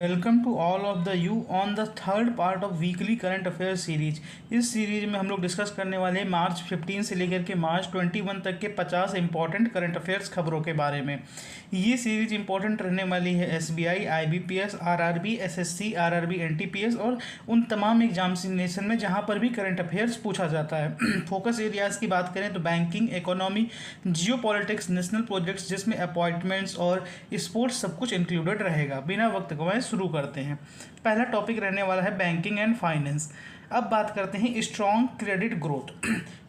Welcome to all of the you on the third part of weekly current affair series. इस series में हम लोग discuss करने वाले हैं मार्च 15 से लेकर के मार्च 21 तक के 50 इंपॉर्टेंट करंट अफेयर्स खबरों के बारे में। ये सीरीज इंपॉर्टेंट रहने वाली है SBI, IBPS, RRB, SSC, RRB, NTPS और उन तमाम एग्जामिनेशन में जहाँ पर भी करंट अफेयर्स पूछा जाता है। फोकस एरियाज़ की बात करें तो बैंकिंग, इकोनॉमी, जियो पॉलिटिक्स, नेशनल प्रोजेक्ट्स जिसमें अपॉइंटमेंट्स और स्पोर्ट्स सब कुछ इंक्लूडेड रहेगा। बिना वक्त गंवाए शुरू करते हैं। पहला टॉपिक रहने वाला है बैंकिंग एंड फाइनेंस। अब बात करते हैं स्ट्रॉन्ग क्रेडिट ग्रोथ।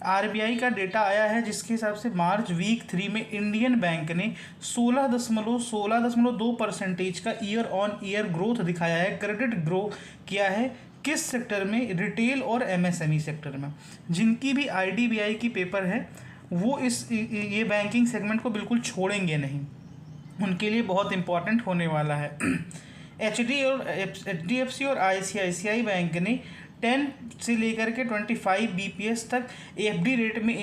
आरबीआई का डेटा आया है जिसके हिसाब से मार्च वीक 3 में इंडियन बैंक ने 16.2% का ईयर ऑन ईयर ग्रोथ दिखाया है। क्रेडिट ग्रो किया है किस सेक्टर में? रिटेल और एमएसएमई सेक्टर में। जिनकी भी आईडीबीआई की पेपर है वो ये बैंकिंग सेगमेंट को बिल्कुल छोड़ेंगे नहीं, उनके लिए बहुत इंपॉर्टेंट होने वाला है। एचडीएफसी और आईसीआईसीआई बैंक ने 10 से लेकर के 25 बीपीएस तक एफडी रेट में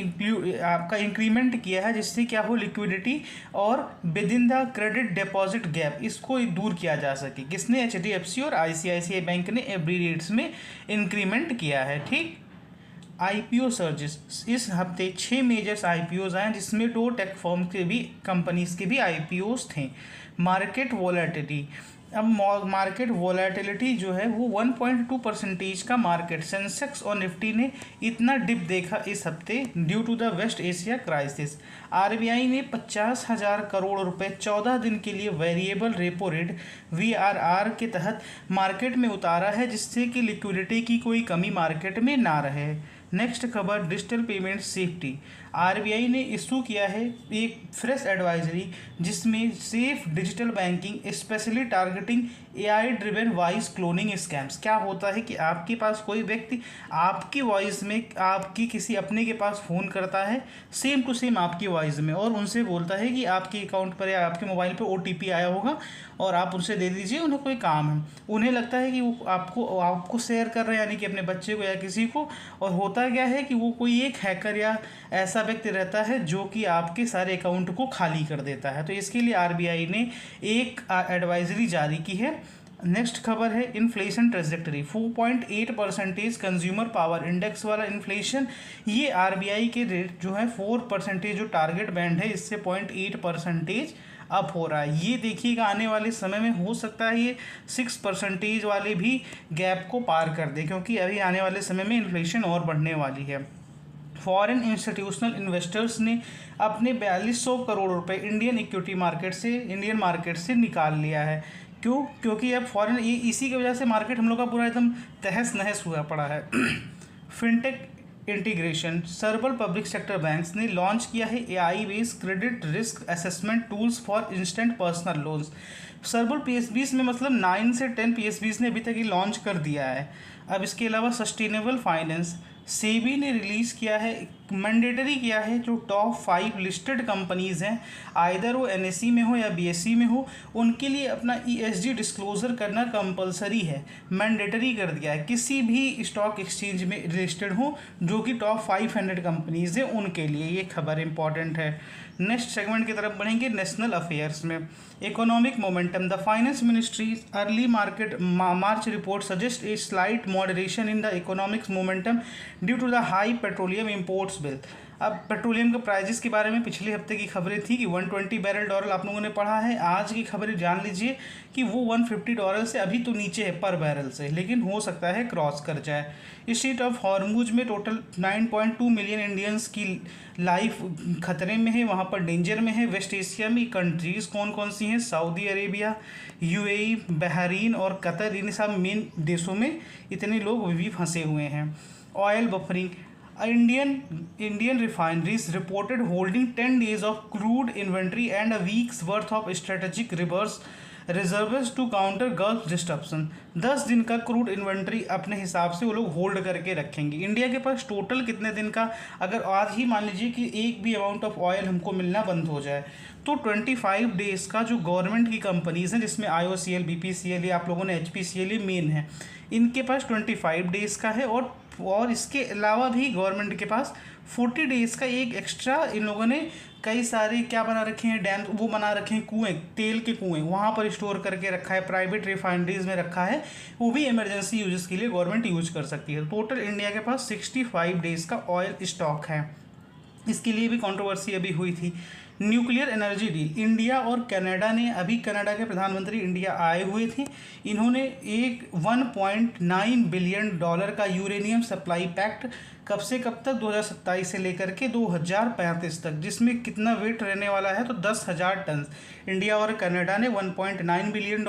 आपका इंक्रीमेंट किया है, जिससे क्या हो, लिक्विडिटी और with in the credit deposit gap इसको दूर किया जा सके। किसने? एचडीएफसी और आईसीआईसीआई बैंक ने एफडी रेट्स में इंक्रीमेंट किया है। ठीक। आईपीओ सर्जिस, इस हफ्ते 6 मेजर्स आईपीओज आए जिसमें 2 टेक फर्म के भी कंपनीज के भी आईपीओज थे। मार्केट वोलेटिलिटी, अब मार्केट वोलेटिलिटी जो है वो 1.2% का मार्केट सेंसेक्स और निफ्टी ने इतना डिप देखा इस हफ्ते due to the West Asia crisis. RBI ने 50,000 करोड़ रुपए 14 दिन के लिए वेरिएबल रेपो रेट वीआरआर के तहत मार्केट में उतारा है, जिससे कि लिक्विडिटी की कोई कमी मार्केट में ना रहे। नेक्स्ट खबर, डिजिटल पेमेंट सेफ्टी। आरबीआई ने इशू किया है एक फ्रेश एडवाइजरी जिसमें safe digital banking specially targeting AI driven voice cloning scams. क्या होता है कि आपके पास कोई व्यक्ति आपकी वॉइस में आपकी किसी अपने के पास फ़ोन करता है सेम टू सेम आपकी वॉइस में, और उनसे बोलता है कि आपके अकाउंट पर या आपके मोबाइल पर ओटीपी आया होगा और आप उनसे दे दीजिए, उन्हें कोई काम है। उन्हें लगता है कि वो आपको शेयर कर रहे हैं, यानी कि अपने बच्चे को या किसी को, और होता क्या है कि वो कोई एक हैकर या ऐसा व्यक्ति रहता है जो कि आपके सारे अकाउंट को खाली कर देता है। तो इसके लिए आरबीआई ने एक एडवाइजरी जारी की है। नेक्स्ट खबर है inflation trajectory. 4.8% consumer power index वाला इन्फ्लेशन, ये आरबीआई के रेट जो है 4% जो टारगेट बैंड है इससे 0.8% अप हो रहा है। ये देखिएगा आने वाले समय में हो सकता है ये 6% वाले भी गैप को पार कर दे, क्योंकि अभी आने वाले समय में इन्फ्लेशन और बढ़ने वाली है। फॉरेन इंस्टीट्यूशनल इन्वेस्टर्स ने अपने 4200 करोड़ रुपए इंडियन मार्केट से निकाल लिया है। क्यों? क्योंकि अब फॉरेन ये इसी की वजह से मार्केट हम लोग का पूरा एकदम तहस नहस हुआ पड़ा है। Fintech integration, सर्वल public sector banks ने लॉन्च किया है AI based credit risk assessment tools for instant personal loans. सर्वल PSBs में मतलब 9 से 10 पीएसबीज ने अभी तक ये लॉन्च कर दिया है। अब इसके अलावा सस्टेनेबल फाइनेंस, सेबी ने रिलीज़ किया है, मैंडेटरी किया है जो टॉप 5 लिस्टेड कंपनीज़ हैं, आइदर वो एनएसई में हो या बीएसई में हो, उनके लिए अपना ईएसजी डिस्क्लोजर करना कंपलसरी है, मैंडेटरी कर दिया है। किसी भी स्टॉक एक्सचेंज में रजिस्टर्ड हो जो कि टॉप 500 कंपनीज़ हैं उनके लिए ये खबर इंपॉर्टेंट है। नेक्स्ट सेगमेंट की तरफ बढ़ेंगे, नेशनल अफेयर्स में। Economic momentum, the finance ministry early March report suggest a slight moderation in the economics momentum due to the high petroleum imports bill. अब पेट्रोलियम के प्राइजेस के बारे में पिछले हफ्ते की खबरें थी कि $120 आप लोगों ने पढ़ा है। आज की खबरें जान लीजिए कि वो $150 से अभी तो नीचे है पर बैरल से, लेकिन हो सकता है क्रॉस कर जाए। स्ट्रेट ऑफ हॉर्मुज में टोटल 9.2 मिलियन इंडियंस की लाइफ खतरे में है, वहाँ पर डेंजर में है। वेस्ट एशिया में कंट्रीज़ कौन कौन सी हैं? सऊदी अरेबिया, यूएई, बहरीन और कतर, इन सब मेन देशों में इतने लोग भी फंसे हुए हैं। Oil buffering, Indian refineries reported holding 10 days of crude inventory and a week's worth of strategic reserves to counter Gulf disruption। 10 दिन का क्रूड इन्वेंट्री अपने हिसाब से वो लोग होल्ड करके रखेंगे। इंडिया के पास टोटल कितने दिन का, अगर आज ही मान लीजिए कि एक भी अमाउंट ऑफ ऑयल हमको मिलना बंद हो जाए तो 25 डेज़ का जो गवर्नमेंट की कंपनीज़ हैं, जिसमें IOCL, BPCL, ये आप लोगों ने HPCL ये मेन है, इनके पास 25 डेज़ का है। और इसके अलावा भी गवर्नमेंट के पास 40 डेज़ का एक एक्स्ट्रा इन लोगों ने कई सारे क्या बना रखे हैं, डैम वो बना रखे हैं, कुएँ, तेल के कुएँ वहाँ पर स्टोर करके रखा है, प्राइवेट रिफाइनरीज में रखा है, वो भी इमरजेंसी यूजेस के लिए गवर्नमेंट यूज कर सकती है। टोटल इंडिया के पास 65 डेज़ का ऑयल स्टॉक है। इसके लिए भी कंट्रोवर्सी अभी हुई थी। न्यूक्लियर एनर्जी डील, इंडिया और कनाडा ने, अभी कनाडा के प्रधानमंत्री इंडिया आए हुए थे, इन्होंने एक $1.9 बिलियन का यूरेनियम सप्लाई पैक्ट कब से कब तक 2027 से लेकर के 2035 तक, जिसमें कितना वेट रहने वाला है तो 10,000 टन। इंडिया और कनाडा ने $1.9 billion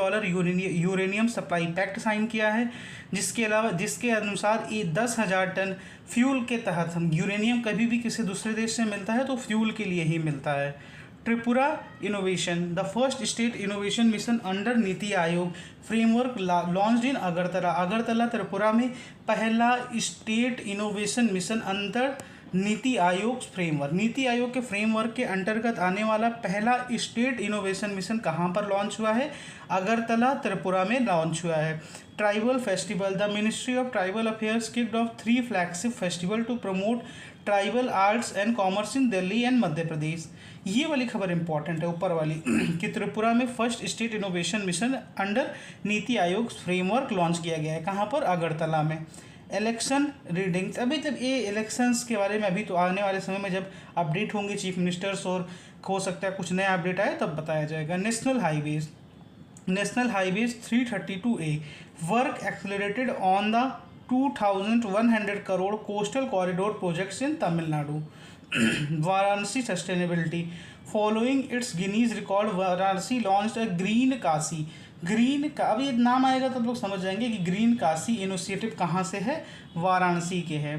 uranium supply pact sign किया है, जिसके अनुसार ये 10,000 टन फ्यूल के तहत, हम यूरेनियम कभी भी किसी दूसरे देश से मिलता है तो फ्यूल के लिए ही मिलता है। Tripura innovation, the first state innovation mission under NITI Aayog framework launched in Agartala Tripura में पहला स्टेट इनोवेशन मिशन अंतर नीति आयोग फ्रेमवर्क, नीति आयोग के फ्रेमवर्क के अंतर्गत आने वाला पहला स्टेट इनोवेशन मिशन कहाँ पर लॉन्च हुआ है? अगरतला त्रिपुरा में लॉन्च हुआ है। Tribal festival, the ministry of tribal affairs kicked off 3 flagship festival to promote tribal arts and commerce in Delhi and Madhya Pradesh. ये वाली खबर इंपॉर्टेंट है ऊपर वाली कि त्रिपुरा में first state innovation mission under NITI Aayog framework launch किया गया है। कहाँ पर? अगरतला में। इलेक्शन रीडिंग्स, अभी जब ये इलेक्शंस के बारे में अभी तो आने वाले समय में जब अपडेट होंगे चीफ मिनिस्टर्स और हो सकता है कुछ नया अपडेट आए तब बताया जाएगा। National highways 332A work accelerated on the 2,100 crore coastal corridor projects in Tamil Nadu. Varanasi sustainability, following it's Guinness record Varanasi launched a green Kashi. Green का, अब ये नाम आएगा तो लोग समझ जाएंगे कि ग्रीन काशी इनिशिएटिव कहाँ से है, वाराणसी के है।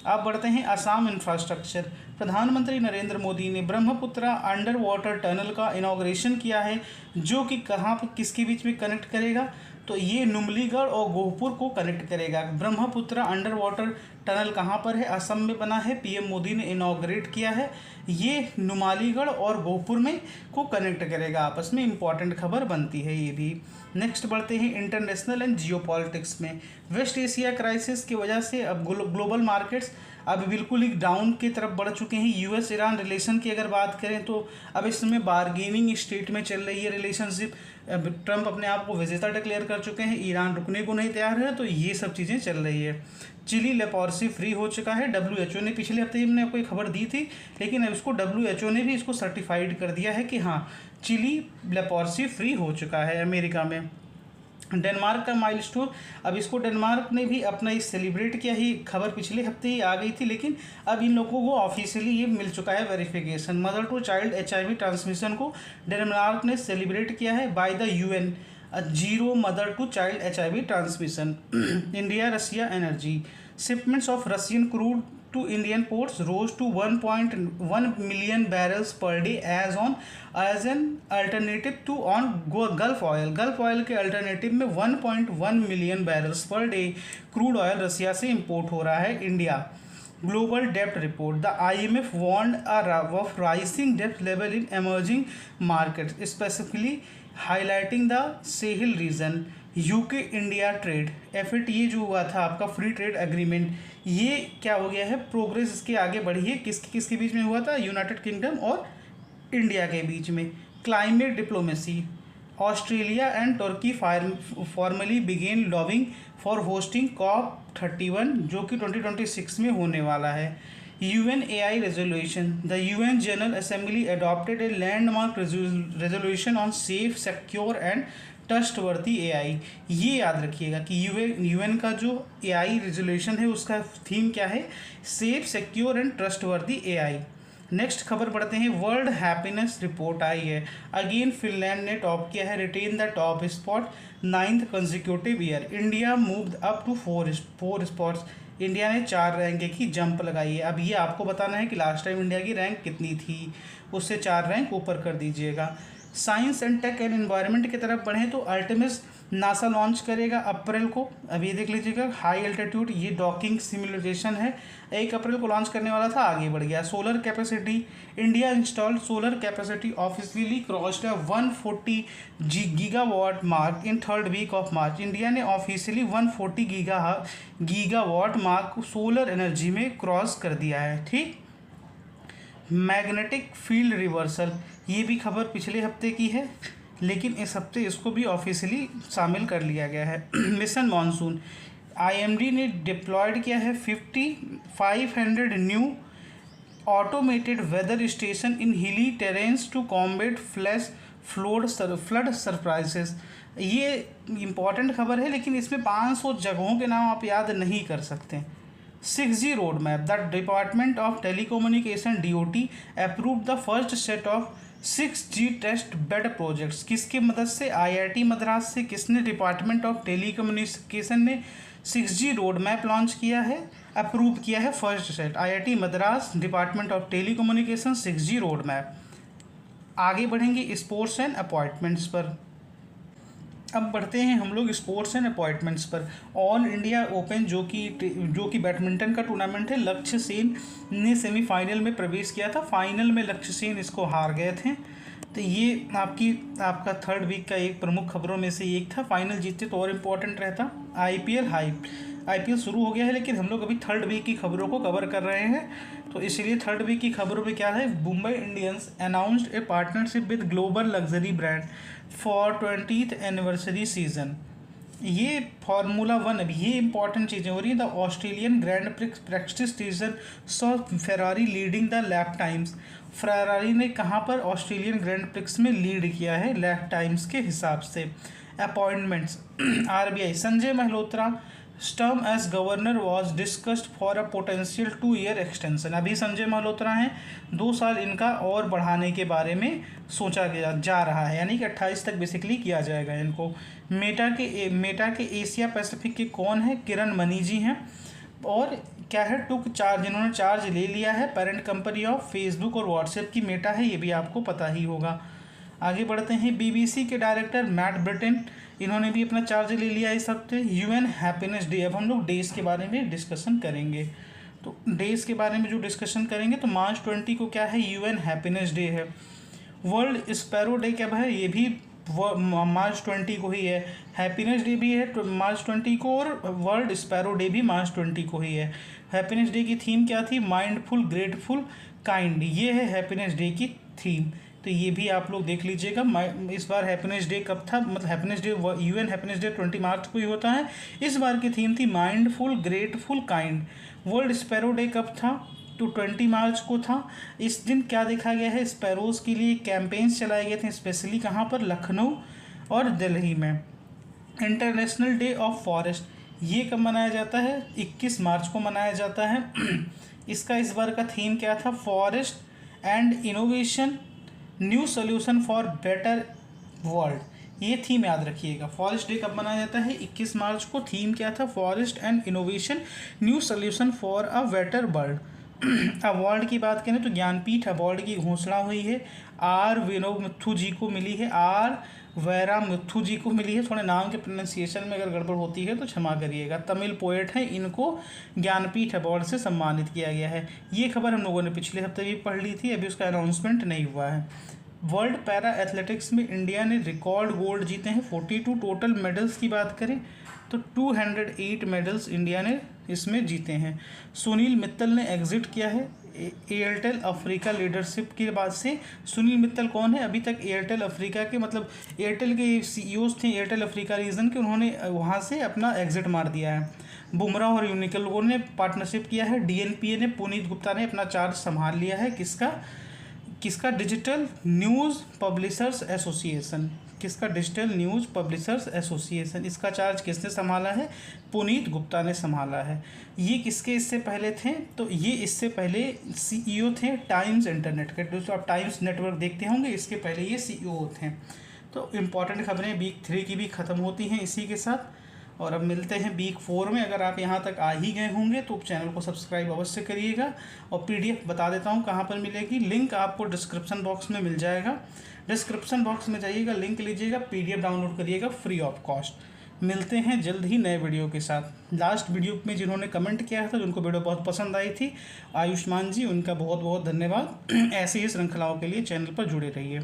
अब बढ़ते हैं असम इंफ्रास्ट्रक्चर। प्रधानमंत्री नरेंद्र मोदी ने ब्रह्मपुत्रा अंडर वाटर टनल का इनॉग्रेशन किया है, जो कि कहाँ पर किसके बीच में कनेक्ट करेगा? तो ये नुमलीगढ़ और गोहपुर को कनेक्ट करेगा। ब्रह्मपुत्रा अंडर वाटर टनल कहाँ पर है? असम में बना है, पीएम मोदी ने इनॉग्रेट किया है। ये नुमालीगढ़ और गोहपुर में को कनेक्ट करेगा आपस में, इंपॉर्टेंट खबर बनती है ये भी। नेक्स्ट बढ़ते हैं इंटरनेशनल एंड जियोपॉलिटिक्स में। वेस्ट एशिया क्राइसिस की वजह से अब ग्लोबल मार्केट्स अब बिल्कुल ही डाउन की तरफ बढ़ चुके हैं। यूएस ईरान रिलेशन की अगर बात करें तो अब इस समय बार्गेनिंग स्टेट में चल रही है रिलेशनशिप। ट्रंप अपने आप को विजेता डिक्लेयर कर चुके हैं, ईरान रुकने को नहीं तैयार है, तो ये सब चीज़ें चल रही है। चिली लेप्रोसी फ्री हो चुका है। WHO ने पिछले हफ्ते हमने आपको एक खबर दी थी, लेकिन अब इसको WHO ने भी इसको सर्टिफाइड कर दिया है कि हाँ चिली लेप्रोसी फ्री हो चुका है अमेरिका में। डेनमार्क का माइलस्टोन, अब इसको डेनमार्क ने भी अपना इस सेलिब्रेट किया ही, खबर पिछले हफ्ते ही आ गई थी, लेकिन अब इन लोगों को ऑफिशियली ये मिल चुका है verification. Mother to child HIV transmission को डेनमार्क ने सेलिब्रेट किया है by the UN, zero mother to child HIV transmission. India Russia energy, shipments of Russian crude to Indian ports rose to 1.1 million barrels per day as an alternative to on Gulf oil। Gulf oil के alternative में 1.1 million barrels per day crude oil Russia से import हो रहा है India. Global डेप्ट report, the IMF warned of rising debt level in emerging markets, specifically highlighting the Sahel region। UK India trade FTA जो हुआ था आपका फ्री ट्रेड एग्रीमेंट, ये क्या हो गया है, प्रोग्रेस इसके आगे बढ़ी है। किसके बीच में हुआ था? यूनाइटेड किंगडम और इंडिया के बीच में। Climate diplomacy, Australia and Turkey formally began lobbying for hosting COP31 जो कि 2026 में होने वाला है। UNAI resolution, the UN general assembly adopted a landmark resolution on safe secure and trustworthy AI। ये याद रखिएगा कि UN का जो AI रेजोल्यूशन है उसका थीम क्या है? Safe secure and trustworthy AI। Next खबर पढ़ते हैं। वर्ल्ड हैप्पीनेस रिपोर्ट आई है, अगेन फिनलैंड ने टॉप किया है, retain the top spot 9th consecutive year. India moved up to 4 spots, India ने 4 रैंक की जंप लगाई है। अब ये आपको बताना है कि लास्ट टाइम इंडिया की रैंक कितनी थी, उससे 4 रैंक ऊपर कर दीजिएगा। Science and tech and environment की तरफ बढ़ें तो आर्टेमिस नासा लॉन्च करेगा अप्रैल को। अभी देख लीजिएगा हाई एल्टीट्यूड, ये डॉकिंग सिमुलेशन है, 1 अप्रैल को लॉन्च करने वाला था, आगे बढ़ गया। Solar capacity, India installed solar capacity officially crossed 140 gigawatt mark in 3rd week of March. India ने officially 140 gigawatt mark solar energy में क्रॉस कर दिया है। ठीक। मैग्नेटिक फील्ड रिवर्सल, ये भी खबर पिछले हफ्ते की है, लेकिन इस हफ्ते इसको भी ऑफिशियली शामिल कर लिया गया है। मिशन मानसून, आईएमडी ने डिप्लॉयड किया है 500 new automated weather station in hilly terrains to combat flood surprises. ये इम्पॉर्टेंट खबर है, लेकिन इसमें 500 जगहों के नाम आप याद नहीं कर सकते। 6G road map, the department of telecommunication DOT approve the first set of 6G test bed projects. किसके मदद से? IIT मद्रास से। किसने? डिपार्टमेंट ऑफ टेलीकम्युनिकेशन ने 6G रोड मैप लॉन्च किया है, अप्रूव किया है first set. IIT Madras, department of telecommunication, 6G road map. आगे बढ़ेंगे स्पोर्ट्स एंड अपॉइंटमेंट्स पर। अब बढ़ते हैं हम लोग स्पोर्ट्स एंड अपॉइंटमेंट्स पर। ऑल इंडिया ओपन जो कि बैडमिंटन का टूर्नामेंट है, लक्ष्य सेन ने सेमीफाइनल में प्रवेश किया था। फाइनल में लक्ष्य सेन इसको हार गए थे। तो ये आपका 3rd वीक का एक प्रमुख खबरों में से एक था। फाइनल जीतते तो और इम्पोर्टेंट रहता। IPL शुरू हो गया है, लेकिन हम लोग अभी 3rd वीक की खबरों को कवर कर रहे हैं, तो इसलिए 3rd वीक की खबरों में क्या है? Mumbai Indians announced a partnership with global luxury brand for 20th anniversary season. ये फार्मूला 1, अभी ये इंपॉर्टेंट चीज़ें हो रही हैं। The Australian grand prix practice season saw Ferrari leading the lap times. Ferrari ने कहाँ पर? ऑस्ट्रेलियन ग्रैंड प्रिक्स में लीड किया है लैप टाइम्स के हिसाब से। Appointments, RBI Sanjay Malhotra term as governor was discussed for a potential 2-year extension. अभी संजय मल्होत्रा हैं, 2 साल इनका और बढ़ाने के बारे में सोचा जा रहा है, यानी कि 28 तक बेसिकली किया जाएगा इनको। मेटा के एशिया पैसिफिक के कौन है? किरण मनी जी हैं। और क्या है? जिन्होंने चार्ज ले लिया है पेरेंट कंपनी ऑफ फेसबुक और व्हाट्सएप की मेटा है, ये भी आपको पता ही होगा। आगे बढ़ते हैं। BBC के डायरेक्टर मैट ब्रिटेन, इन्होंने भी अपना चार्ज ले लिया इस हफ्ते। UN हैप्पीनेस डे, अब हम लोग डेज के बारे में डिस्कशन करेंगे। तो डेज के बारे में जो डिस्कशन करेंगे, तो मार्च 20 को क्या है? UN हैप्पीनेस डे है। वर्ल्ड स्पैरो डे कब है? ये भी मार्च 20 को ही है। हैप्पीनेस डे भी है मार्च 20 को, और वर्ल्ड स्पैरो डे भी मार्च 20 को ही है। हैप्पीनेस डे की थीम क्या थी? Mindful, grateful, kind. ये है हैप्पीनेस डे की थीम, तो ये भी आप लोग देख लीजिएगा। इस बार हैप्पीनेस डे कब था? मतलब happiness day, UN happiness day 20 मार्च को ही होता है। इस बार की थीम थी mindful, grateful, kind. World sparrow day कब था? तो 20 मार्च को था। इस दिन क्या देखा गया है? स्पैरोज के लिए कैंपेन्स चलाए गए थे, स्पेशली कहाँ पर? लखनऊ और दिल्ली में। इंटरनेशनल डे ऑफ फॉरेस्ट, ये कब मनाया जाता है? 21 मार्च को मनाया जाता है। इसका इस बार का थीम क्या था? Forest and innovation, new solution for better world. ये थीम याद रखिएगा। फॉरेस्ट डे कब मनाया जाता है? 21 मार्च को। थीम क्या था? Forest and innovation, new solution for a better world. Award की बात करें तो ज्ञानपीठ अवार्ड की घोषणा हुई है। R वीरामुथु जी को मिली है। R वीरामुथु जी को मिली है। थोड़े नाम के प्रोनाउंसिएशन में अगर गड़बड़ होती है तो क्षमा करिएगा। तमिल पोएट हैं, इनको ज्ञानपीठ अवार्ड से सम्मानित किया गया है। ये खबर हम लोगों ने पिछले हफ्ते भी पढ़ ली थी, अभी उसका अनाउंसमेंट नहीं हुआ है। वर्ल्ड पैरा एथलेटिक्स में इंडिया ने रिकॉर्ड गोल्ड जीते हैं। 42 टोटल मेडल्स की बात करें तो 208 मेडल्स इंडिया ने इसमें जीते हैं। सुनील मित्तल ने एग्जिट किया है एयरटेल अफ्रीका लीडरशिप के बाद से। सुनील मित्तल कौन है? अभी तक एयरटेल अफ्रीका के, मतलब एयरटेल के CEOs थे एयरटेल अफ्रीका रीजन के, उन्होंने वहाँ से अपना एग्जिट मार दिया है। बुमराह और यूनिकल लोगों ने पार्टनरशिप किया है। DNPA ने, पुनीत गुप्ता ने अपना चार्ज संभाल लिया है। किसका? Digital news publishers association. किसका? Digital news publishers association. इसका चार्ज किसने संभाला है? पुनीत गुप्ता ने संभाला है। ये किसके इससे पहले थे? तो ये इससे पहले CEO थे टाइम्स इंटरनेट के। दोस्तों आप टाइम्स नेटवर्क देखते होंगे, इसके पहले ये CEO थे। तो इम्पॉर्टेंट खबरें वीक 3 की भी ख़त्म होती हैं इसी के साथ। और अब मिलते हैं वीक 4 में। अगर आप यहाँ तक आ ही गए होंगे तो चैनल को सब्सक्राइब अवश्य करिएगा। और PDF बता देता हूँ कहाँ पर मिलेगी, लिंक आपको डिस्क्रिप्शन बॉक्स में मिल जाएगा। डिस्क्रिप्शन बॉक्स में जाइएगा, लिंक लीजिएगा, PDF डाउनलोड करिएगा फ्री ऑफ कॉस्ट। मिलते हैं जल्द ही नए वीडियो के साथ। लास्ट वीडियो में जिन्होंने कमेंट किया था, जिनको वीडियो बहुत पसंद आई थी, आयुष्मान जी, उनका बहुत बहुत धन्यवाद। ऐसी ही श्रृंखलाओं के लिए चैनल पर जुड़े रहिए।